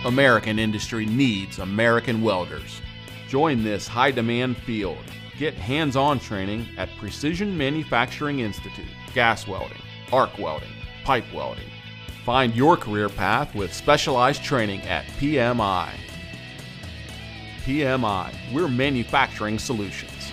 American industry needs American welders. Join this high-demand field. Get hands-on training at Precision Manufacturing Institute, gas welding, arc welding, pipe welding. Find your career path with specialized training at PMI. PMI, we're manufacturing solutions.